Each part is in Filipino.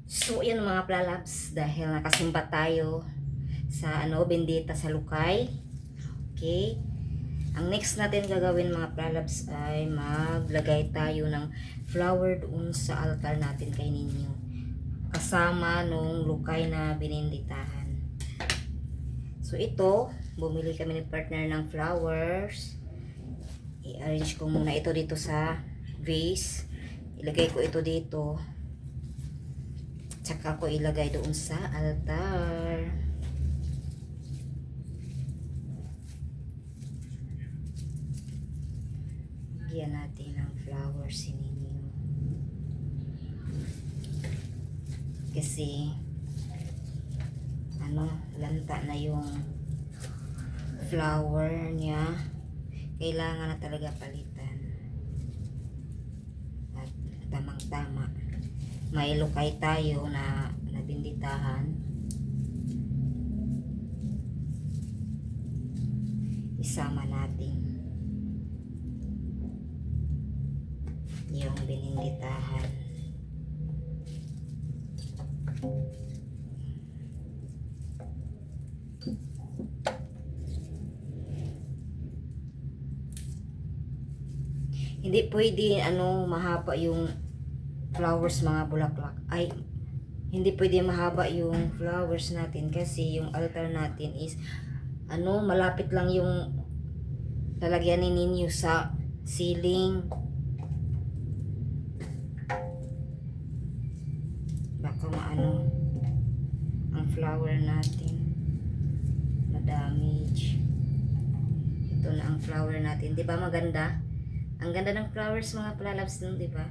So, yun mga plalabs, dahil nakasimba tayo sa bendita sa Lukay. Okay? Ang next natin gagawin mga plalabs ay maglagay tayo ng flower doon sa altar natin kay ninyo. Kasama nung Lukay na bininditahan. So, ito, bumili kami ni partner ng flowers. I-arrange ko muna ito dito sa vase. Ilagay ko ito dito. Tsaka ko ilagay doon sa altar. Lagyan natin ng flowers si ninyo. Kasi lanta na yung flower niya. Kailangan na talaga palitan. At tamang-tama. May Lukay tayo na nabinditahan. Isama natin yung bininditahan. Hindi pwede mahaba yung flowers mga bulaklak. Ay, hindi pwede mahaba yung flowers natin kasi yung altar natin is malapit lang yung lalagyanin ninyo sa ceiling. Baka ang flower natin ma-damage. Ito na ang flower natin. 'Di ba maganda? Ang ganda ng flowers mga plalabs nun, 'di ba?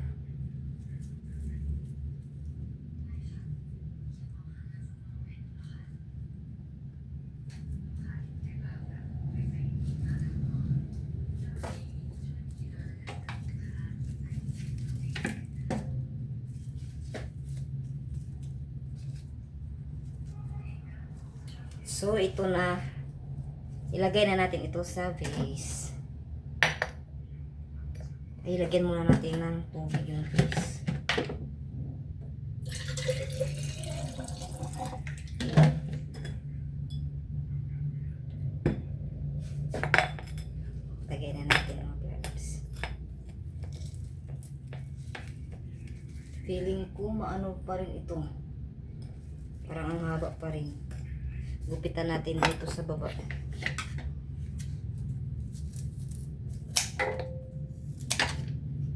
So, ito na. Ilagay na natin ito sa vase. Ay, lagyan muna natin ng tubig yung vase. Lagay na natin mga plants. Feeling ko maano pa rin ito. Parang ang haba pa rin. Gupitan natin dito sa baba.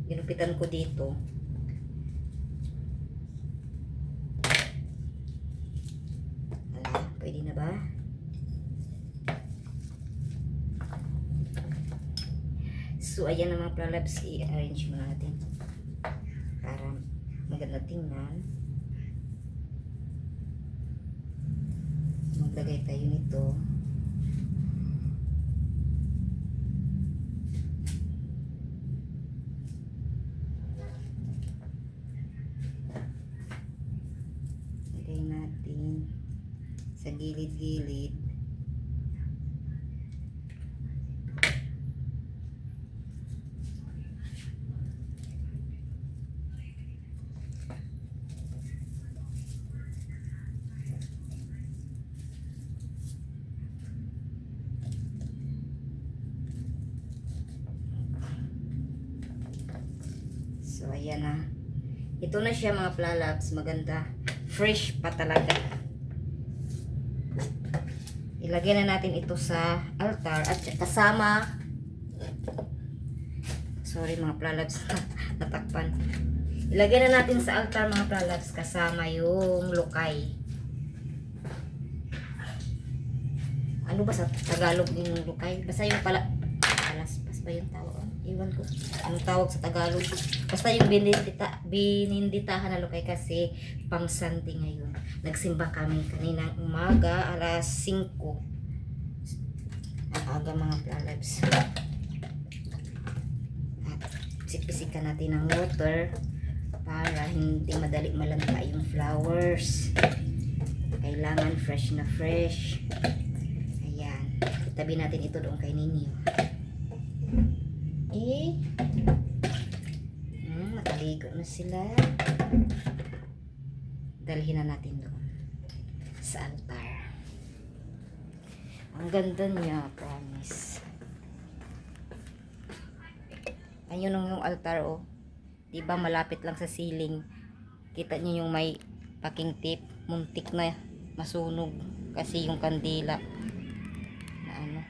Ginupitan ko dito. Pwede na ba? So, ayan na mga plalabs. I-arrange muna natin. Para maganda tingnan. Maglagay tayo nito. Lagay natin sa gilid-gilid. So, ayan na. Ito na siya mga plalabs. Maganda. Fresh pa talaga. Ilagay na natin ito sa altar. At kasama, sorry mga plalabs, natakpan. Ilagay na natin sa altar mga plalabs. Kasama yung Lukay. Ano ba sa Tagalog yung Lukay? Basta yung palaspas ba yung tawag? Iwan ko. Anong tawag sa Tagalog? Basta yung bininditahan na Lukay kasi pang-Sunday ngayon. Nagsimba kami kaninang umaga, alas 5. Ang aga mga plalabs. At pisik-pisikan natin ng water para hindi madali malanta yung flowers. Kailangan fresh na fresh. Ayan. Itabi natin ito doon kay ninyo. Nakaligo na sila. dalhin na natin doon sa altar. Ang ganda niya, promise. Ayun yung altar, oh. Diba malapit lang sa ceiling. Kita niyo yung may packing tape, muntik na masunog kasi yung kandila na ano.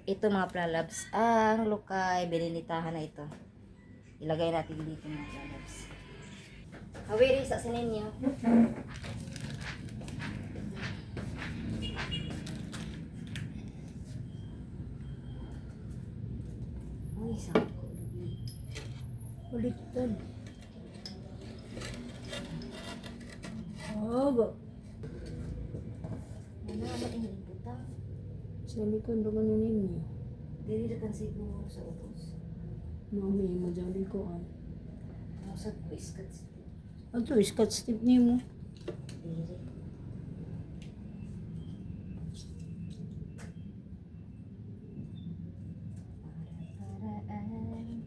Ito mga pralabs, ang lukay, bininitahan na ito. Ilagay natin dito mga pralabs. Hawiri sa sinin niyo. Uy, sako. Baliktad. Haba. Ano naman yung puta? Sa likod ko na ninyo. Dili kan siguro sa utos. Mami, madali ko an. Sa biscuit. Ato, scotch tip niyo mo. Dili. Para-paraan.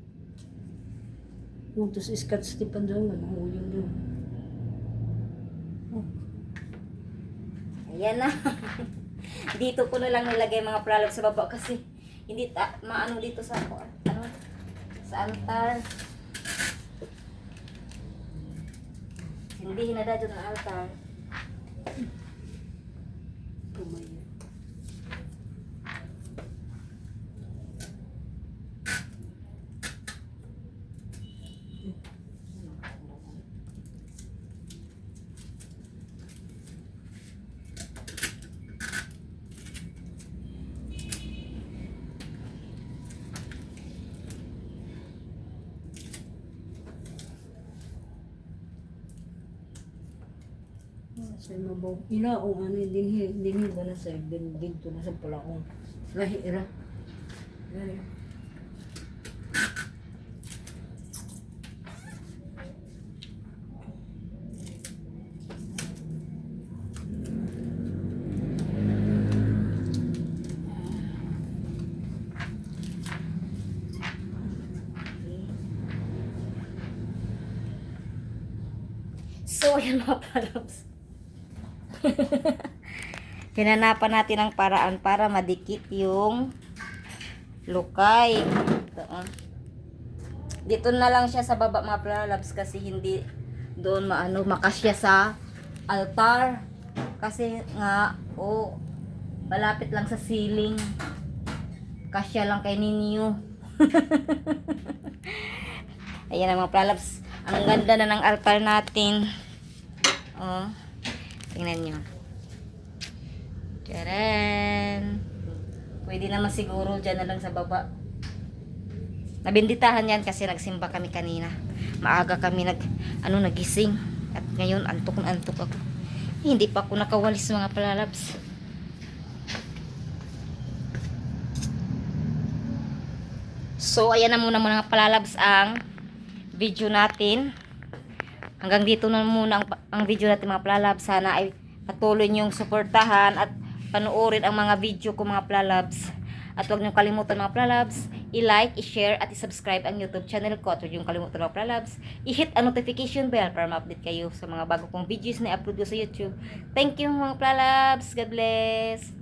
Tapos scotch tip ang dyan, mahuyang doon. Oh, Ayan na. Dito ko na lang nilagay mga pralabs sa baba kasi hindi maano dito sa ano sa altar. Hindi na dito ng altar. kumaya. Sa mabaw. Ilaong ano, dinhi ba na sa dito na sa palaong. Lahira. Lahira. So, ayan mga pralabs. Hinanapan natin ang paraan para madikit yung lukay. Ito, oh. Dito na lang siya sa baba mga pralabs kasi hindi doon makasya sa altar. Kasi nga, oh, malapit lang sa ceiling. Kasya lang kay ninyo. Ayan ang mga pralabs. Ang ganda na ng altar natin. Oh. Tingnan nyo. Tcharan! Pwede naman siguro dyan na lang sa baba. Nabinditahan yan kasi nagsimba kami kanina. Maaga kami nagising. At ngayon, antok na antok ako. Hindi pa ako nakawalis mga palalabs. So, ayan na muna mga palalabs ang video natin. Hanggang dito na muna ang video natin mga palalabs. Sana ay patuloy niyong suportahan at panoorin ang mga video ko mga palalabs. At huwag niyong kalimutan mga palalabs, i-like, i-share at i-subscribe ang YouTube channel ko. At huwag niyong kalimutan mga palalabs, i-hit ang notification bell para ma-update kayo sa mga bago kong videos na i-upload ko sa YouTube. Thank you mga palalabs. God bless.